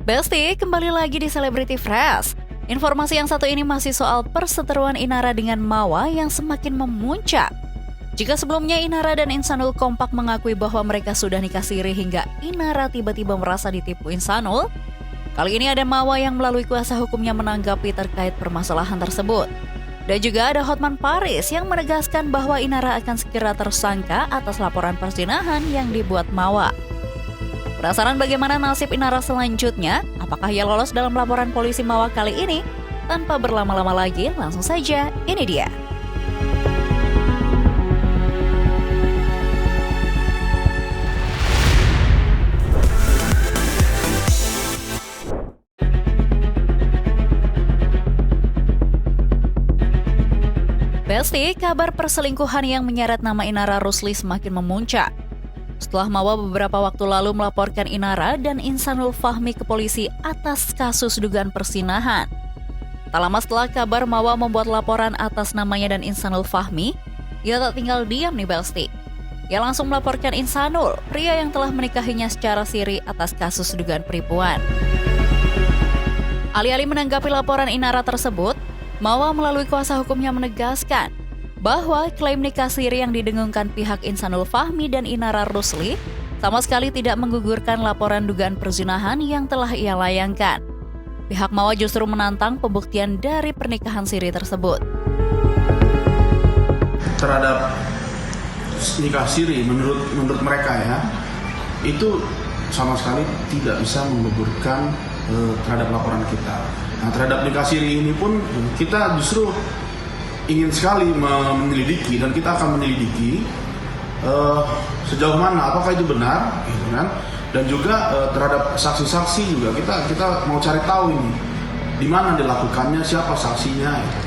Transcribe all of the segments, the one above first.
Besti, kembali lagi di Celebrity Fresh. Informasi yang satu ini masih soal perseteruan Inara dengan Mawa yang semakin memuncak. Jika sebelumnya Inara dan Insanul kompak mengakui bahwa mereka sudah nikah siri hingga Inara tiba-tiba merasa ditipu Insanul, kali ini ada Mawa yang melalui kuasa hukumnya menanggapi terkait permasalahan tersebut. Dan juga ada Hotman Paris yang menegaskan bahwa Inara akan segera tersangka atas laporan perzinahan yang dibuat Mawa. Penasaran bagaimana nasib Inara selanjutnya? Apakah ia lolos dalam laporan polisi Mawa kali ini? Tanpa berlama-lama lagi, langsung saja, ini dia. Besti, kabar perselingkuhan yang menyeret nama Inara Rusli semakin memuncak. Setelah Mawa beberapa waktu lalu melaporkan Inara dan Insanul Fahmi ke polisi atas kasus dugaan persinahan. Tak lama setelah kabar Mawa membuat laporan atas namanya dan Insanul Fahmi, ia tak tinggal diam nih Besti. Ia langsung melaporkan Insanul, pria yang telah menikahinya secara siri atas kasus dugaan penipuan. Alih-alih menanggapi laporan Inara tersebut, Mawa melalui kuasa hukumnya menegaskan bahwa klaim nikah siri yang didengungkan pihak Insanul Fahmi dan Inara Rusli sama sekali tidak menggugurkan laporan dugaan perzinahan yang telah ia layangkan. Pihak Mawa justru menantang pembuktian dari pernikahan siri tersebut. Terhadap nikah siri menurut mereka ya, itu sama sekali tidak bisa menggugurkan terhadap laporan kita. Nah, terhadap nikah siri ini pun kita justru ingin sekali menyelidiki dan kita akan menyelidiki sejauh mana apakah itu benar, gitu kan? Dan juga terhadap saksi-saksi juga kita mau cari tahu ini di mana dilakukannya, siapa saksinya. Gitu.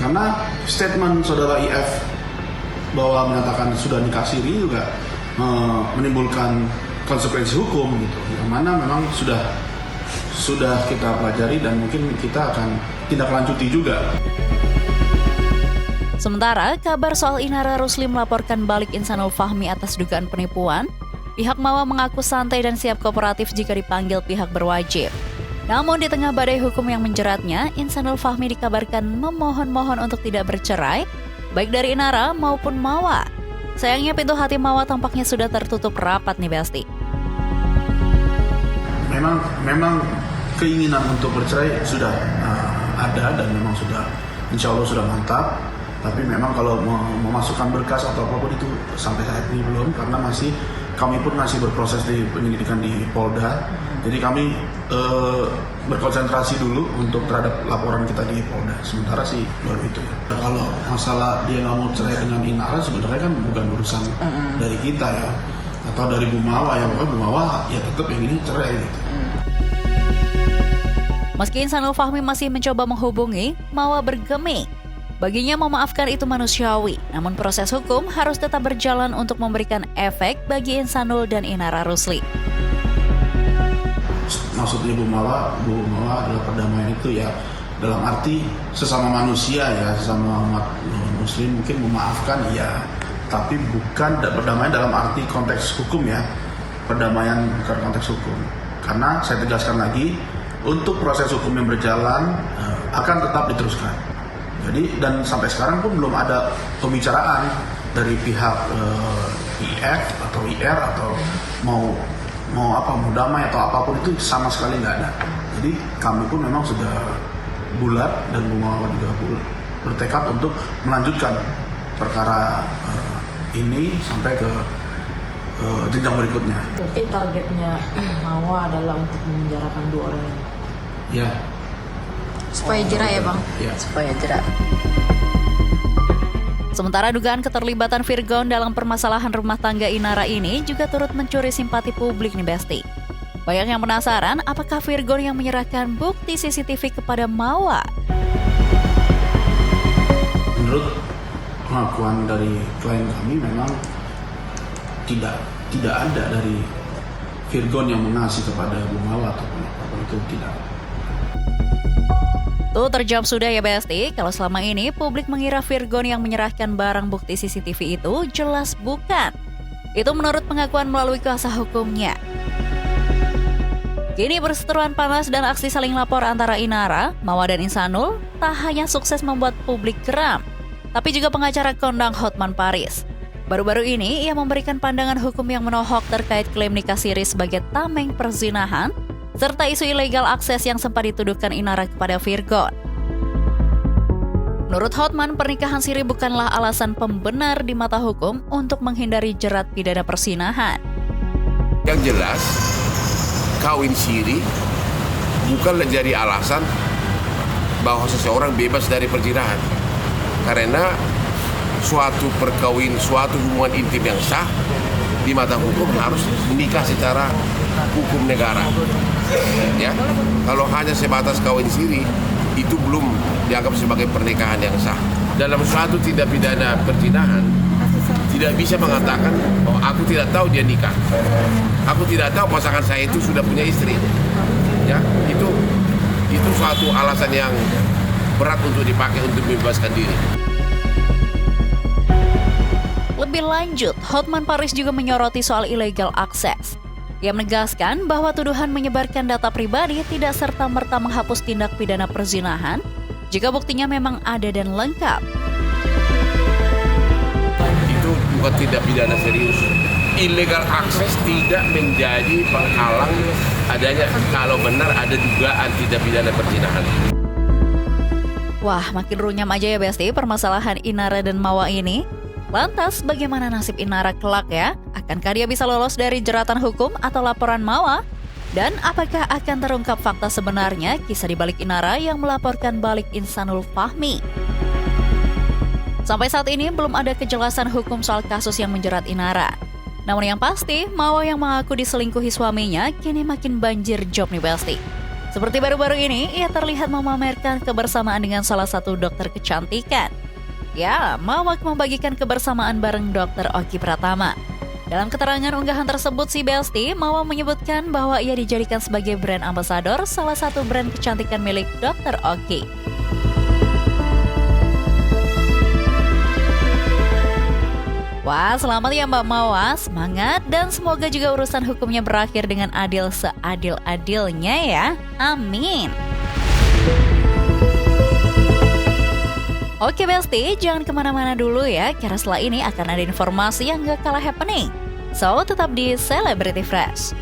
Karena statement saudara IF bahwa menyatakan sudah nikah siri juga menimbulkan konsekuensi hukum, gitu. Yang mana memang sudah kita pelajari dan mungkin kita akan tindak lanjuti juga. Sementara, kabar soal Inara Rusli melaporkan balik Insanul Fahmi atas dugaan penipuan, pihak Mawa mengaku santai dan siap kooperatif jika dipanggil pihak berwajib. Namun di tengah badai hukum yang menjeratnya, Insanul Fahmi dikabarkan memohon-mohon untuk tidak bercerai, baik dari Inara maupun Mawa. Sayangnya pintu hati Mawa tampaknya sudah tertutup rapat nih Besti. Memang keinginan untuk bercerai sudah ada dan memang sudah, insya Allah sudah mantap. Tapi memang kalau memasukkan berkas atau apapun itu sampai saat ini belum, karena kami pun masih berproses di penyelidikan di Polda. Jadi kami berkonsentrasi dulu untuk terhadap laporan kita di Polda. Sementara sih baru itu ya. Kalau masalah dia nggak mau cerai dengan Inara sebenarnya kan bukan urusan dari kita ya, atau dari Bu Mawa ya. Pokoknya Bu Mawa ya tetap yang ini cerai gitu. Meski Insanul Fahmi masih mencoba menghubungi, Mawa bergeming. Baginya memaafkan itu manusiawi, namun proses hukum harus tetap berjalan untuk memberikan efek bagi Insanul dan Inara Rusli. Maksudnya Bu Mawa adalah perdamaian itu ya dalam arti sesama manusia ya, sesama umat muslim mungkin memaafkan ya, tapi bukan perdamaian dalam arti konteks hukum ya, perdamaian bukan konteks hukum. Karena saya tegaskan lagi, untuk proses hukum yang berjalan akan tetap diteruskan. Jadi dan sampai sekarang pun belum ada pembicaraan dari pihak IF atau IR atau mau damai atau apapun itu sama sekali nggak ada. Jadi kami pun memang sudah bulat dan Bu Mawa juga bertekad untuk melanjutkan perkara ini sampai ke jenjang berikutnya. Berarti targetnya Mawa adalah untuk memenjarakan dua orang ini? Ya. Supaya jera ya Bang? Ya. Supaya jera. Sementara dugaan keterlibatan Virgon dalam permasalahan rumah tangga Inara ini juga turut mencuri simpati publik nih Besti. Banyak yang penasaran apakah Virgon yang menyerahkan bukti CCTV kepada Mawa. Menurut pengakuan dari klien kami memang tidak ada dari Virgon yang mengasih kepada Bu Mawa ataupun apapun itu, tidak. Tuh terjawab sudah ya Besti, kalau selama ini publik mengira Virgon yang menyerahkan barang bukti CCTV itu jelas bukan. Itu menurut pengakuan melalui kuasa hukumnya. Kini perseteruan panas dan aksi saling lapor antara Inara, Mawa dan Insanul tak hanya sukses membuat publik geram, tapi juga pengacara kondang Hotman Paris. Baru-baru ini ia memberikan pandangan hukum yang menohok terkait klaim nikah siri sebagai tameng perzinahan, serta isu ilegal akses yang sempat dituduhkan Inara kepada Virgon. Menurut Hotman, pernikahan siri bukanlah alasan pembenar di mata hukum untuk menghindari jerat pidana perzinahan. Yang jelas, kawin siri bukanlah jadi alasan bahwa seseorang bebas dari perzinahan. Karena suatu hubungan intim yang sah di mata hukum harus menikah secara hukum negara. Ya, kalau hanya sebatas kawin siri itu belum dianggap sebagai pernikahan yang sah. Dalam suatu tindak pidana perzinahan tidak bisa mengatakan bahwa aku tidak tahu dia nikah. Aku tidak tahu pasangan saya itu sudah punya istri. Ya, itu suatu alasan yang berat untuk dipakai untuk membebaskan diri. Lebih lanjut, Hotman Paris juga menyoroti soal illegal access. Ia menegaskan bahwa tuduhan menyebarkan data pribadi tidak serta-merta menghapus tindak pidana perzinahan jika buktinya memang ada dan lengkap. Itu bukan tindak pidana serius. Illegal access tidak menjadi penghalang adanya kalau benar ada dugaan tindak pidana perzinahan. Wah, makin runyam aja ya Besti permasalahan Inara dan Mawa ini. Lantas bagaimana nasib Inara kelak ya? Akankah dia bisa lolos dari jeratan hukum atau laporan Mawa? Dan apakah akan terungkap fakta sebenarnya kisah di balik Inara yang melaporkan balik Insanul Fahmi? Sampai saat ini belum ada kejelasan hukum soal kasus yang menjerat Inara. Namun yang pasti, Mawa yang mengaku diselingkuhi suaminya kini makin banjir job nih Besti. Seperti baru-baru ini, ia terlihat memamerkan kebersamaan dengan salah satu dokter kecantikan. Ya, Mawa membagikan kebersamaan bareng Dr. Oki Pratama. Dalam keterangan unggahan tersebut si Besti, Mawa menyebutkan bahwa ia dijadikan sebagai brand ambassador salah satu brand kecantikan milik Dr. Oki. Wah, selamat ya Mbak Mawa, semangat dan semoga juga urusan hukumnya berakhir dengan adil seadil-adilnya ya. Amin. Oke Besti, jangan kemana-mana dulu ya, karena setelah ini akan ada informasi yang gak kalah happening. So, tetap di Celebrity Fresh.